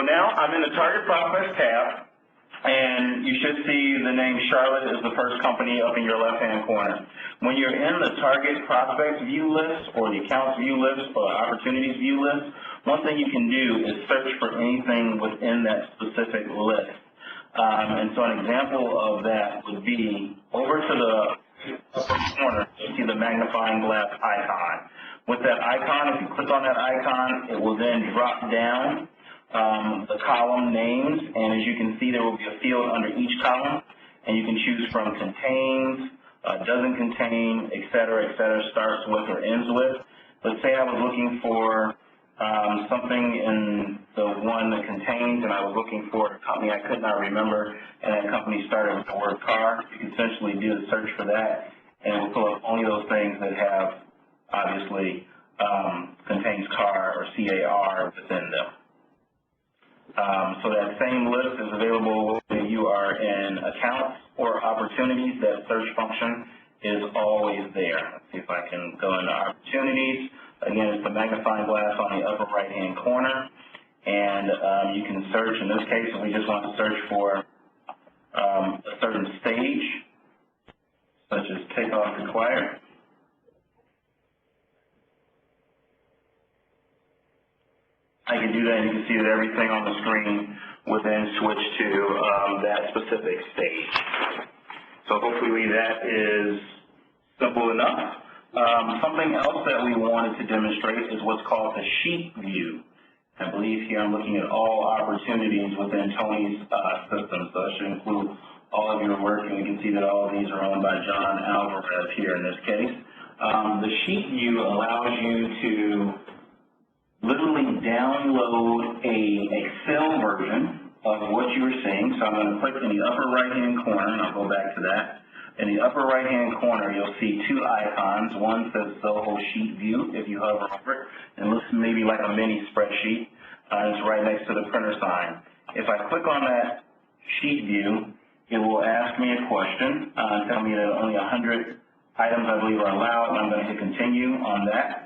now I'm in the Target Prospects tab, and you should see the name Charlotte is the first company up in your left-hand corner. When you're in the Target Prospects view list or the Accounts view list or Opportunities view list, one thing you can do is search for anything within that specific list. And so an example of that would be over to the upper corner, you see the magnifying glass icon. With that icon, if you click on that icon, it will then drop down the column names, and as you can see, there will be a field under each column, and you can choose from contains, doesn't contain, et cetera, starts with or ends with. Let's say I was looking for something in the one that contains, and I was looking for a company I could not remember, and that company started with the word car. You can essentially do the search for that, and it will pull up only those things that have, obviously, contains car or CAR within them. So that same list is available whether you are in accounts or opportunities. That search function is always there. Let's see if I can go into opportunities. Again, it's the magnifying glass on the upper right-hand corner. And you can search. In this case, if we just want to search for a certain stage, such as takeoff required, I can do that, and you can see that everything on the screen will then switch to that specific stage. So hopefully that is simple enough. Something else that we wanted to demonstrate is what's called the sheet view. I believe here I'm looking at all opportunities within Tony's system, so that should include all of your work, and we can see that all of these are owned by John Alvarez here in this case. The sheet view allows you to literally download a Excel version of what you are seeing. So I'm going to click in the upper right-hand corner, and I'll go back to that. In the upper right-hand corner, you'll see two icons. One says Zoho Sheet View, if you hover over it. It looks maybe like a mini spreadsheet. It's right next to the printer sign. If I click on that sheet view, it will ask me a question, tell me that only 100 items, I believe, are allowed, and I'm going to hit continue on that.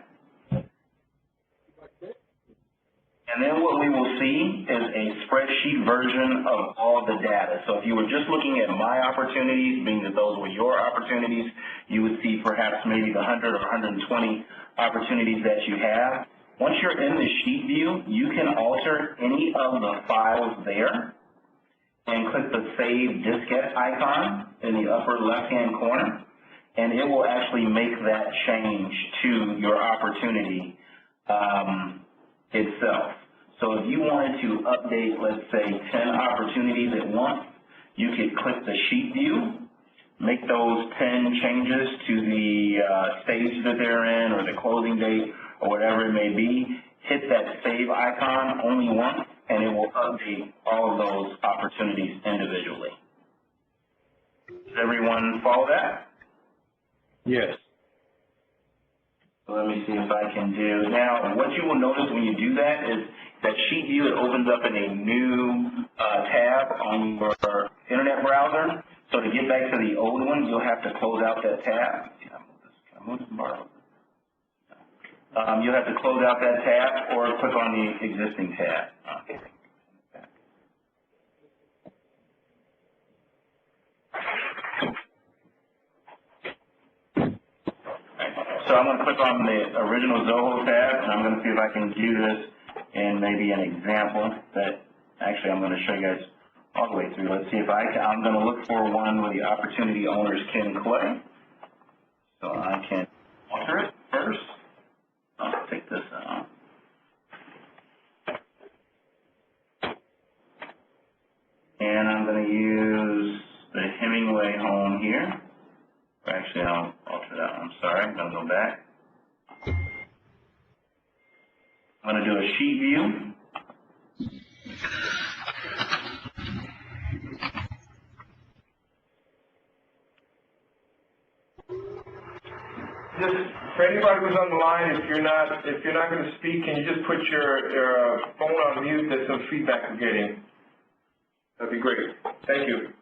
And then what we will see is a spreadsheet version of all the data. So if you were just looking at my opportunities, being that those were your opportunities, you would see perhaps maybe the 100 or 120 opportunities that you have. Once you're in the sheet view, you can alter any of the files there and click the Save Diskette icon in the upper left-hand corner, and it will actually make that change to your opportunity itself. So if you wanted to update, let's say, 10 opportunities at once, you could click the sheet view, make those 10 changes to the stage that they're in or the closing date or whatever it may be, hit that save icon only once, and it will update all of those opportunities individually. Does everyone follow that? Yes. So let me see if I can do. Now, what you will notice when you do that is that sheet view, it opens up in a new tab on your internet browser. So to get back to the old one, you'll have to close out that tab. Can I move this bar? You'll have to close out that tab or click on the existing tab. Okay. So I'm going to click on the original Zoho tab, and I'm going to see if I can do this in maybe an example that actually I'm going to show you guys all the way through. Let's see if I'm going to look for one where the opportunity owner is Ken Clay. So I can alter it first. I'll take this out. And I'm going to use the Hemingway home here. Actually, I'll alter that. I'm sorry. I'm going to go back. I'm going to do a sheet view. Just for anybody who's on the line, if you're not going to speak, can you just put your phone on mute? There's some feedback I'm getting. That'd be great. Thank you.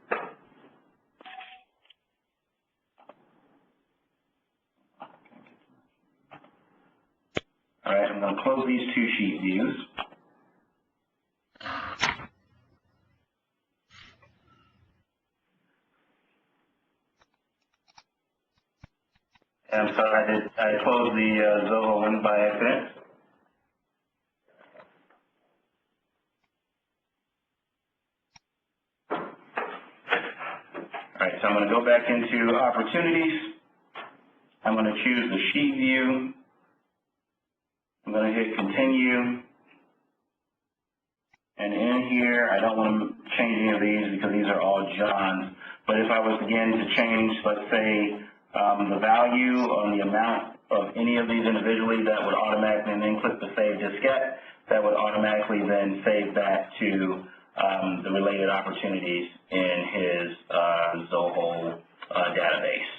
All right, I'm going to close these two sheet views. I'm sorry, I closed the Zoho one by accident. All right, so I'm going to go back into opportunities. I'm going to choose the sheet view. I'm going to hit continue. And in here, I don't want to change any of these because these are all John's. But if I was, again, to change, let's say, the value on the amount of any of these individually, that would automatically, and then click the Save Diskette, that would automatically then save that to the related opportunities in his Zoho database.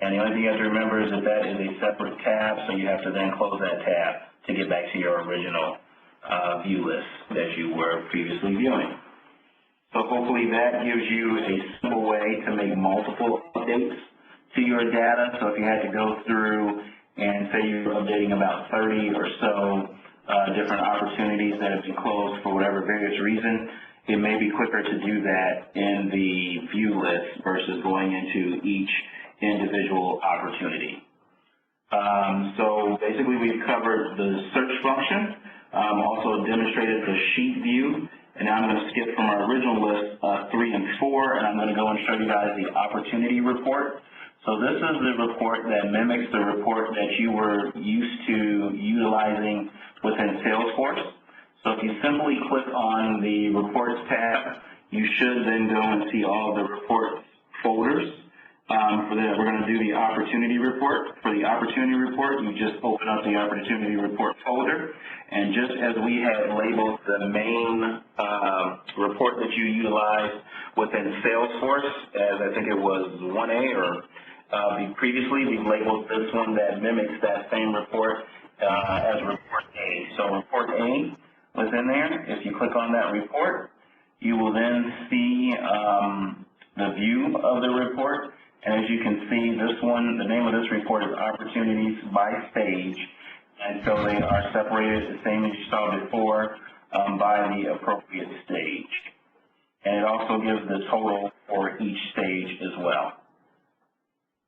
And the only thing you have to remember is that that is a separate tab, so you have to then close that tab to get back to your original view list that you were previously viewing. So hopefully that gives you a simple way to make multiple updates to your data. So if you had to go through and say you're updating about 30 or so different opportunities that have been closed for whatever various reason, it may be quicker to do that in the view list versus going into each individual opportunity. So basically we've covered the search function, also demonstrated the sheet view, and now I'm going to skip from our original list 3 and 4, and I'm going to go and show you guys the opportunity report. So this is the report that mimics the report that you were used to utilizing within Salesforce. So if you simply click on the Reports tab, you should then go and see all the reports folders. For that, we're going to do the opportunity report. For the opportunity report, you just open up the opportunity report folder, and just as we had labeled the main report that you utilize within Salesforce, as I think it was 1A or previously, we labeled this one that mimics that same report as Report A. So Report A was in there. If you click on that report, you will then see the view of the report. And as you can see, this one, the name of this report is Opportunities by Stage. And so they are separated the same as you saw before by the appropriate stage. And it also gives the total for each stage as well.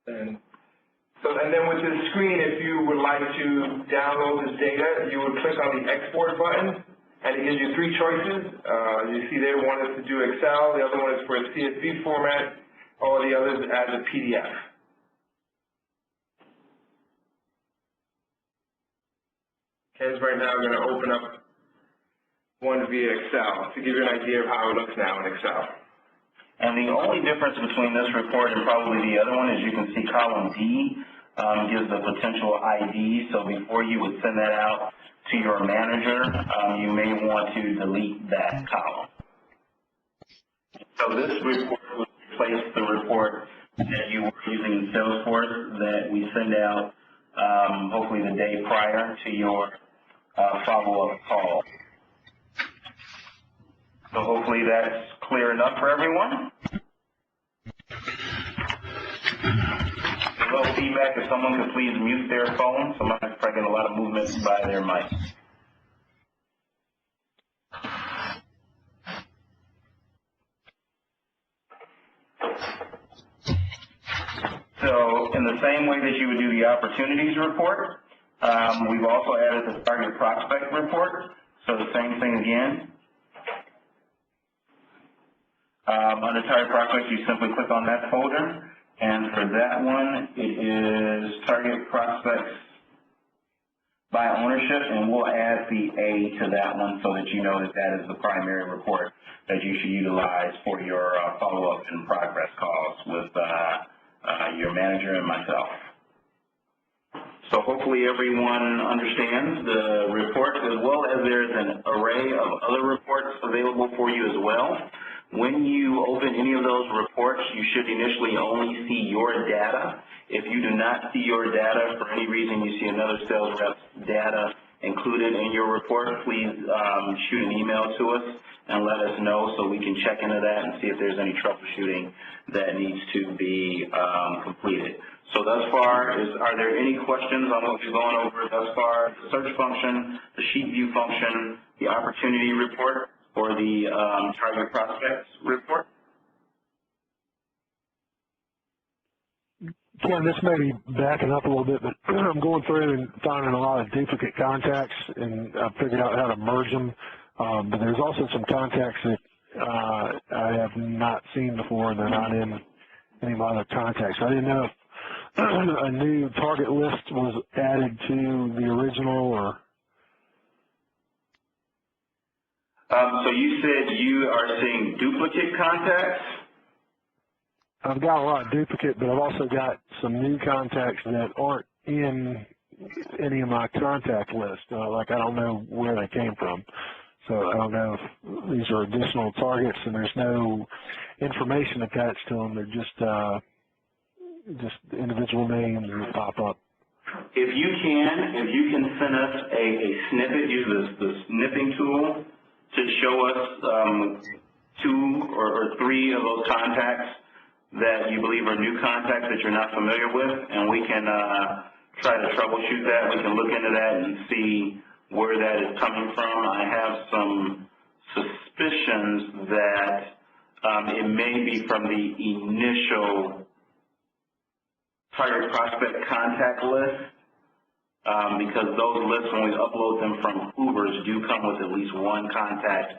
And then with this screen, if you would like to download this data, you would click on the Export button, and it gives you 3 choices. You see there, one is to do Excel, the other one is for a CSV format, or the others as a PDF. Ken's right now going to open up one via Excel to give you an idea of how it looks now in Excel. And the only difference between this report and probably the other one is you can see column D gives the potential ID. So before you would send that out to your manager, you may want to delete that column. So this report would replace the report that you were using in Salesforce that we send out hopefully the day prior to your follow-up call. So hopefully that's clear enough for everyone. A little feedback, if someone could please mute their phone. Somebody's probably getting a lot of movement by their mic. So in the same way that you would do the opportunities report, we've also added the target prospect report. So the same thing again. Under target prospects, you simply click on that folder, and for that one, it is target prospects by ownership, and we'll add the A to that one so that you know that that is the primary report that you should utilize for your follow-up and progress calls with your manager and myself. So hopefully everyone understands the report, as well as there's an array of other reports available for you as well. When you open any of those reports, you should initially only see your data. If you do not see your data, for any reason you see another sales rep's data included in your report, please shoot an email to us and let us know so we can check into that and see if there's any troubleshooting that needs to be completed. So thus far, are there any questions on what we've gone over thus far? The search function, the sheet view function, the opportunity report, or the target prospects report? Ken, this may be backing up a little bit, but I'm going through and finding a lot of duplicate contacts, and I've figured out how to merge them. But there's also some contacts that I have not seen before, and they're not in any of my other contacts. I didn't know if a new target list was added to the original, or... So you said you are seeing duplicate contacts? I've got a lot of duplicate, but I've also got some new contacts that aren't in any of my contact list. Like, I don't know where they came from. So I don't know if these are additional targets and there's no information attached to them. They're just individual names that pop up. If you can send us a snippet, use the snipping tool to show us 2 or 3 of those contacts that you believe are new contacts that you're not familiar with, and we can try to troubleshoot that. We can look into that and see where that is coming from. I have some suspicions that it may be from the initial target prospect contact list, because those lists, when we upload them from Hoovers, do come with at least 1 contact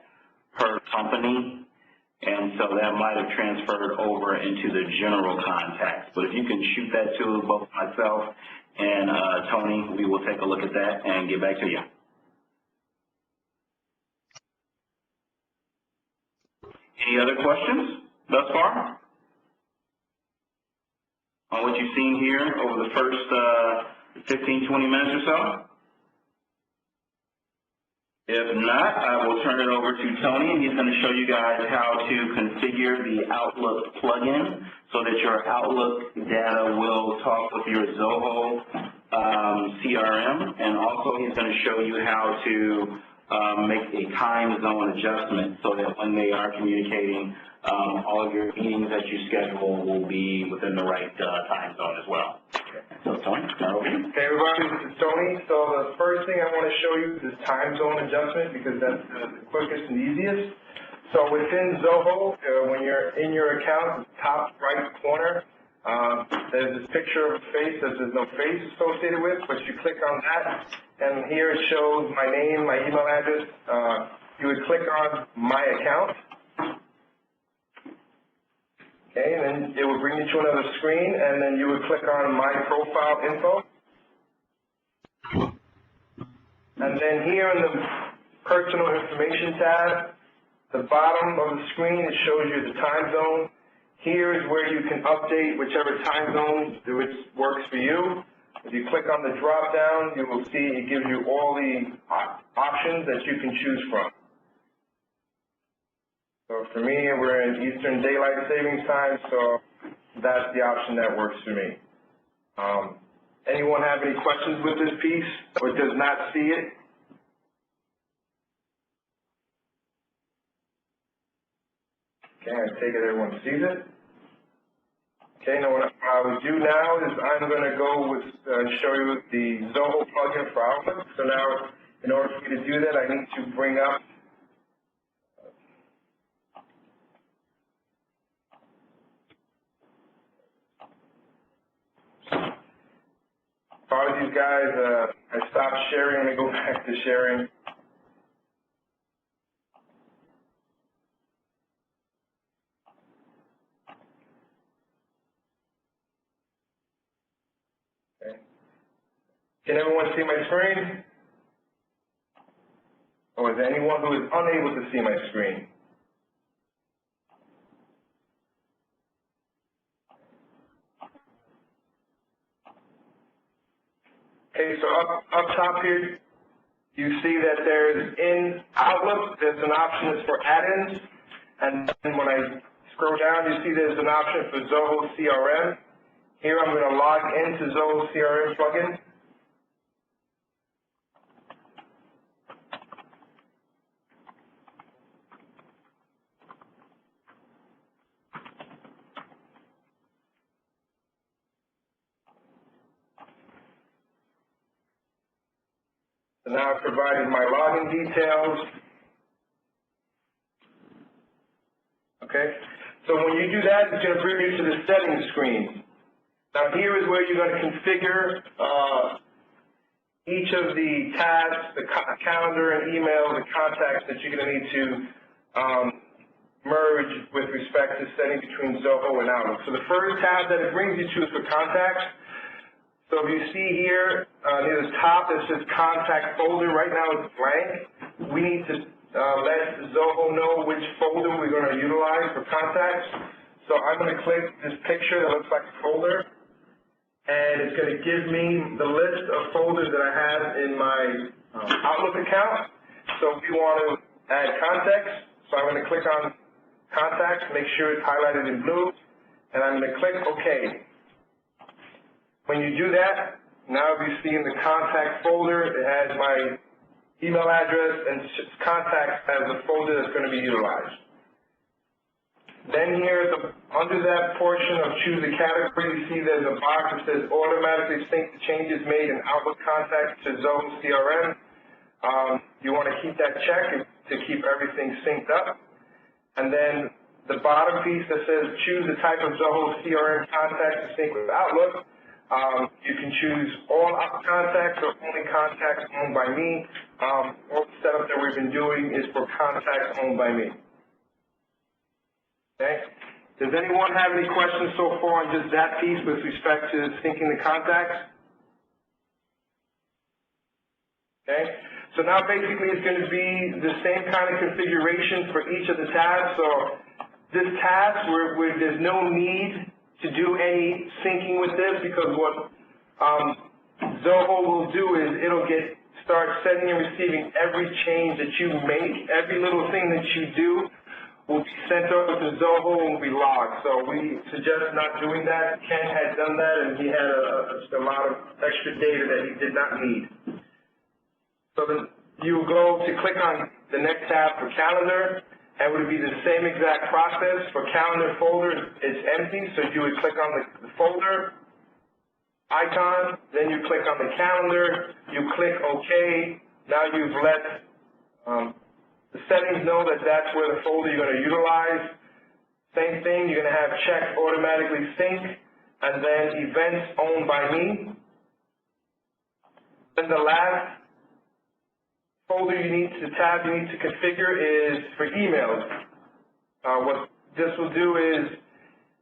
per company. And so that might have transferred over into the general contacts. But if you can shoot that to both myself and Tony, we will take a look at that and get back to you. Any other questions thus far on what you've seen here over the first 15, 20 minutes or so? If not, I will turn it over to Tony, and he's going to show you guys how to configure the Outlook plugin so that your Outlook data will talk with your Zoho CRM, and also he's going to show you how to make a time zone adjustment so that when they are communicating, all of your meetings that you schedule will be within the right time zone as well. So, Tony, start over you. Hey, everybody, this is Tony. So the first thing I want to show you is time zone adjustment, because that's the quickest and easiest. So within Zoho, when you're in your account, the top right corner, there's this picture of a face that there's no face associated with, but you click on that, and here it shows my name, my email address. You would click on My Account. Okay, and then it will bring you to another screen, and then you would click on My Profile Info. And then here in the Personal Information tab, the bottom of the screen, it shows you the time zone. Here is where you can update whichever time zone which works for you. If you click on the drop down, you will see it gives you all the options that you can choose from. So for me, we're in Eastern Daylight Savings Time, so that's the option that works for me. Anyone have any questions with this piece or does not see it? Okay, I take it everyone sees it. Okay, now what I would do now is I'm going to go with show you the Zoho plugin for Outlook. So now, in order for me to do that, I need to bring up apologies, guys. I stopped sharing. Let me go back to sharing. Okay. Can everyone see my screen? Or is there anyone who is unable to see my screen? Okay, so up top here, you see that there's in Outlook, there's an option that's for add-ins, and then when I scroll down, you see there's an option for Zoho CRM. Here I'm going to log into Zoho CRM plugin. So now I've provided my login details. Okay, so when you do that, it's going to bring you to the settings screen. Now here is where you're going to configure each of the tabs, the calendar and email, the contacts that you're going to need to merge with respect to setting between Zoho and Outlook. So the first tab that it brings you to is for contacts. So if you see here near the top it says contact folder, right now it's blank. We need to let Zoho know which folder we're going to utilize for contacts. So I'm going to click this picture that looks like a folder, and it's going to give me the list of folders that I have in my Outlook account. So we want to add contacts, so I'm going to click on contacts, make sure it's highlighted in blue, and I'm going to click OK. When you do that, now if you see in the contact folder, it has my email address and contacts as the folder that's going to be utilized. Then here, under that portion of choose a category, you see there's a box that says automatically sync the changes made in Outlook contacts to Zoho CRM. You want to keep that check to keep everything synced up. And then the bottom piece that says choose the type of Zoho CRM contacts to sync with Outlook. You can choose all contacts or only contacts owned by me. All the setup that we've been doing is for contacts owned by me. Okay. Does anyone have any questions so far on just that piece with respect to syncing the contacts? Okay. So now basically it's going to be the same kind of configuration for each of the tabs. So this tab where there's no need to do any syncing with this, because what Zoho will do is it'll start sending and receiving every change that you make. Every little thing that you do will be sent over to Zoho and will be logged. So we suggest not doing that. Ken had done that, and he had a lot of extra data that he did not need. So then you go to click on the next tab for calendar, and it would be the same exact process. For calendar folder, it's empty, so you would click on the folder icon, then you click on the calendar, you click OK. Now you've let the settings know that that's where the folder you're going to utilize. Same thing, you're going to have check automatically sync, and then events owned by me. Then the last folder tab you need to configure is for emails. What this will do is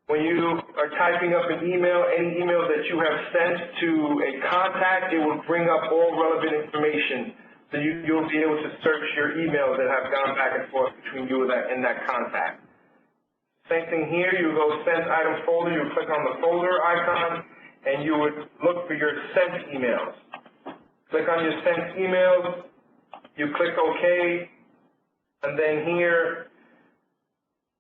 when you are typing up an email, any email that you have sent to a contact, it will bring up all relevant information. So you'll be able to search your emails that have gone back and forth between you and that contact. Same thing here, you go sent item folder, you click on the folder icon, and you would look for your sent emails. Click on your sent emails, you click OK, and then here,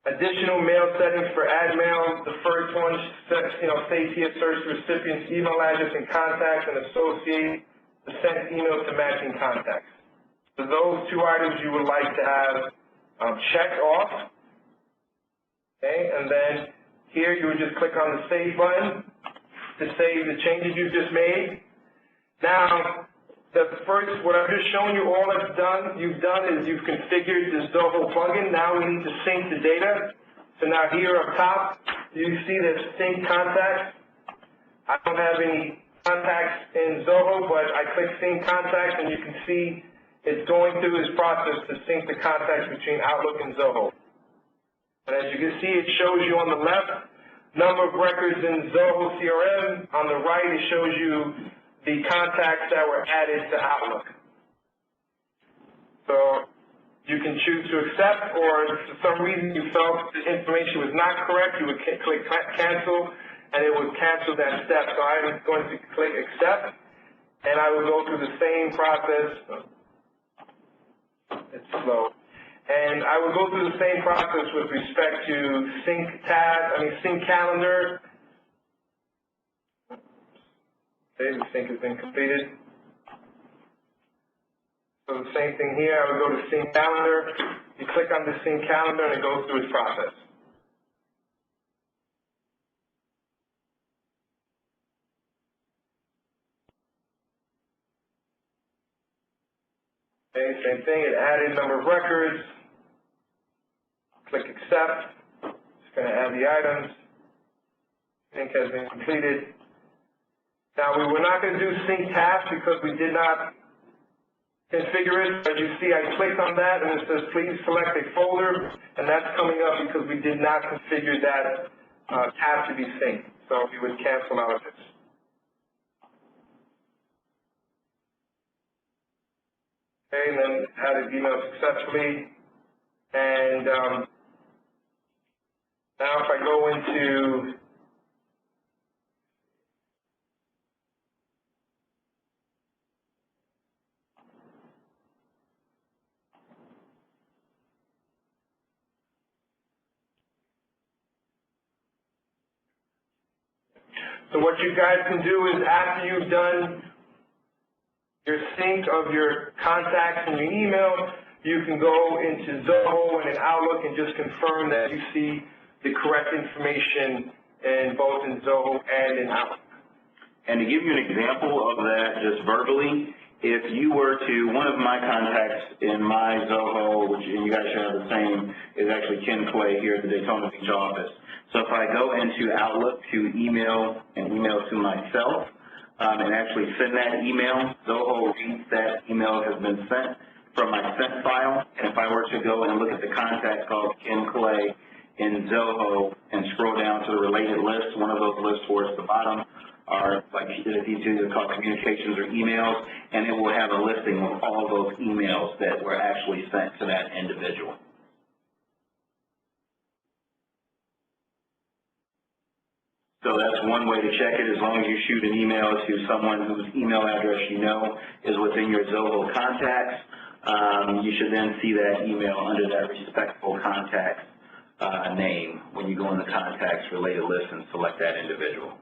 additional mail settings for add mail. The first one says here, search the recipient's email address and contacts and associate the sent email to matching contacts. So those two items you would like to have checked off. Okay, and then here you would just click on the save button to save the changes you just made. Now, what I've just shown you, all you've done is you've configured the Zoho plugin. Now we need to sync the data. So now here up top, you see there's sync contacts. I don't have any contacts in Zoho, but I click sync contacts, and you can see it's going through this process to sync the contacts between Outlook and Zoho. And as you can see, it shows you on the left number of records in Zoho CRM. On the right, it shows you the contacts that were added to Outlook. So you can choose to accept, or if for some reason you felt the information was not correct, you would click cancel, and it would cancel that step. So I'm going to click accept, and I will go through the same process. It's slow. And I will go through the same process with respect to sync calendar. Okay, the sync has been completed. So the same thing here, I would go to sync calendar. You click on the sync calendar and it goes through its process. Okay, same thing, it added number of records. Click accept. It's going to add the items. Sync has been completed. Now, we were not going to do sync tasks because we did not configure it. As you see, I clicked on that and it says please select a folder, and that's coming up because we did not configure that task to be synced. So we would cancel out of this. Okay, and then added email successfully. And now if I go into so what you guys can do is after you've done your sync of your contacts and your email, you can go into Zoho and in Outlook and just confirm that you see the correct information in both in Zoho and in Outlook. And to give you an example of that just verbally, if you were to, one of my contacts in my Zoho, which you guys should have the same, is actually Ken Clay here at the Daytona Beach office. So if I go into Outlook to email and email to myself and actually send that email, Zoho reads that email has been sent from my sent file. And if I were to go and look at the contact called Ken Clay in Zoho and scroll down to the related list, one of those lists towards the bottom are like these are called communications or emails, and it will have a listing of all those emails that were actually sent to that individual. So that's one way to check it. As long as you shoot an email to someone whose email address you know is within your Zoho contacts, you should then see that email under that respectful contact name when you go in the contacts related list and select that individual.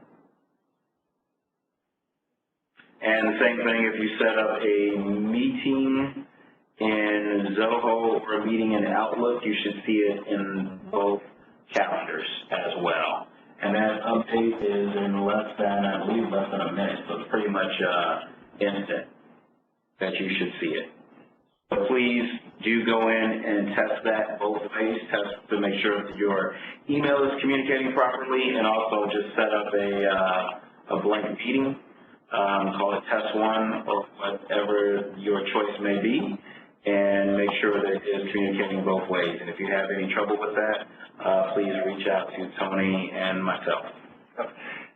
And the same thing if you set up a meeting in Zoho or a meeting in Outlook, you should see it in both calendars as well. And that update is in less than, I believe, less than a minute, so it's pretty much instant that you should see it. So please do go in and test that both ways, test to make sure that your email is communicating properly, and also just set up a blank meeting. Call it test one or whatever your choice may be, and make sure that it is communicating both ways. And if you have any trouble with that, please reach out to Tony and myself.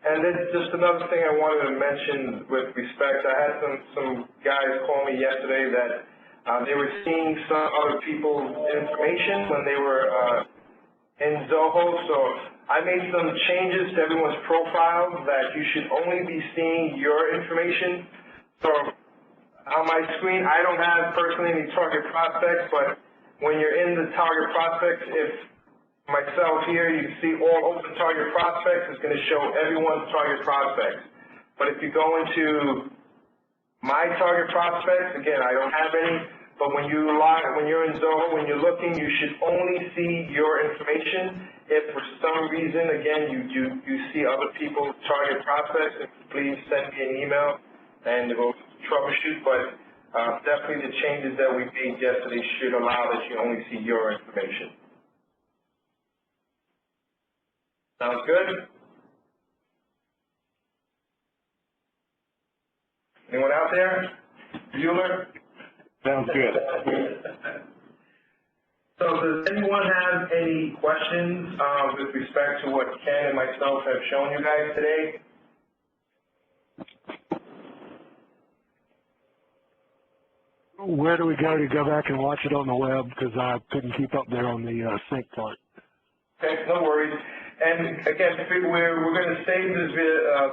And then just another thing I wanted to mention with respect, I had some guys call me yesterday that they were seeing some other people's information when they were in Zoho. So I made some changes to everyone's profile that you should only be seeing your information. So on my screen, I don't have personally any target prospects, but when you're in the target prospects, if myself here, you can see all open target prospects, it's going to show everyone's target prospects. But if you go into my target prospects, again, I don't have any, but when you're in Zoho, when you're looking, you should only see your information. If for some reason, again, you see other people's target prospects, please send me an email and we'll troubleshoot. But definitely the changes that we made yesterday should allow that you only see your information. Sounds good? Anyone out there? Bueller? Sounds good. So does anyone have any questions with respect to what Ken and myself have shown you guys today? Where do we go back and watch it on the web? Because I couldn't keep up there on the sync part. Okay, no worries. And again, we're going to save this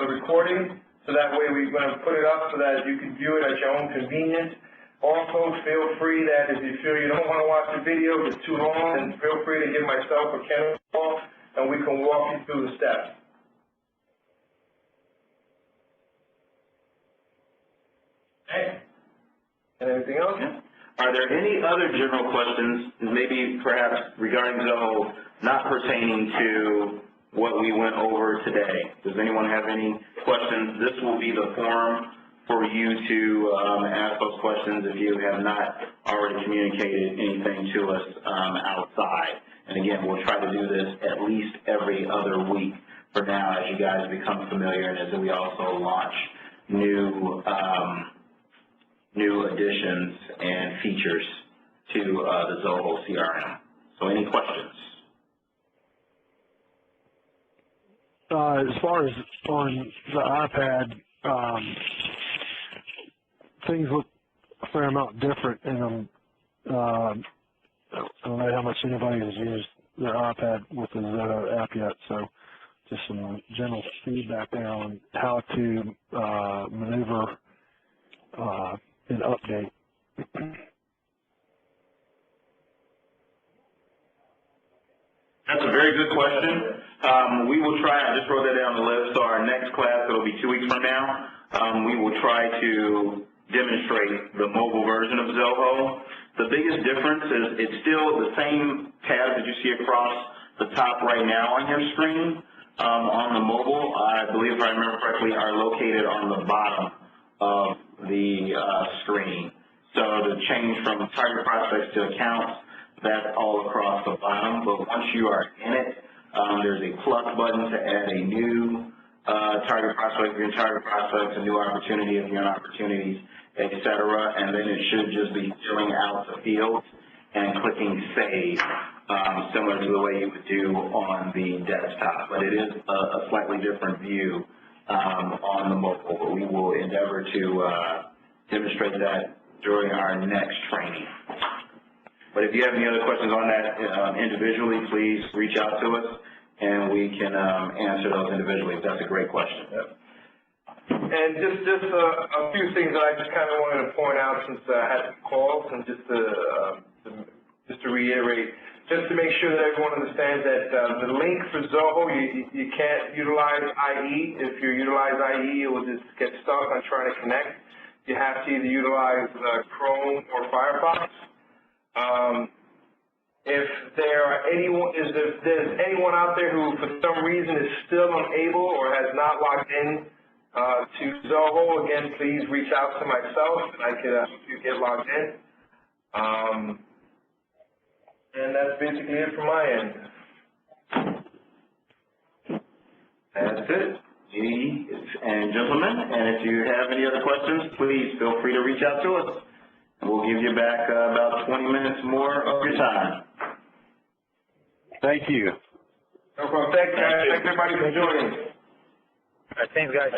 the recording, so that way we're going to put it up so that you can view it at your own convenience. Also, feel free that if you feel you don't want to watch the video, it's too long, then feel free to give myself or Ken a call, and we can walk you through the steps. Okay. And anything else? Are there any other general questions, maybe perhaps regarding Zoho, not pertaining to what we went over today? Does anyone have any questions? This will be the forum for you to ask those questions if you have not already communicated anything to us outside. And again, we'll try to do this at least every other week for now as you guys become familiar and as we also launch new additions and features to the Zoho CRM. So any questions? As far as on the iPad, things look a fair amount different, and I don't know how much anybody has used their iPad with the Zoho app yet, so just some general feedback there on how to maneuver an update. That's a very good question. We will try, I just wrote that down on the list, so our next class, it'll be 2 weeks from now, we will try to demonstrate the mobile version of Zoho. The biggest difference is it's still the same tabs that you see across the top right now on your screen. On the mobile, I believe if I remember correctly, are located on the bottom of the screen. So to change from target prospects to accounts, that's all across the bottom. But once you are in it, there's a plus button to add a new target prospect if you're in target prospects, a new opportunity if you're in opportunities, et cetera. And then it should just be filling out the fields and clicking save, similar to the way you would do on the desktop. But it is a slightly different view on the mobile. But we will endeavor to demonstrate that during our next training. But if you have any other questions on that individually, please reach out to us, and we can answer those individually. That's a great question. Yep. And just a few things that I just kind of wanted to point out since I had some calls, and just to reiterate, just to make sure that everyone understands that the link for Zoho, you can't utilize IE. If you utilize IE, it will just get stuck on trying to connect. You have to either utilize Chrome or Firefox. If there's anyone out there who for some reason is still unable or has not logged in to Zoho, again, please reach out to myself and I can help you get logged in. And that's basically it from my end. That's it. Ladies and gentlemen, and if you have any other questions, please feel free to reach out to us. We'll give you back about 20 minutes more of your time. Thank you. No problem. Thanks, guys. Thanks, everybody, for joining. All right, thanks, guys.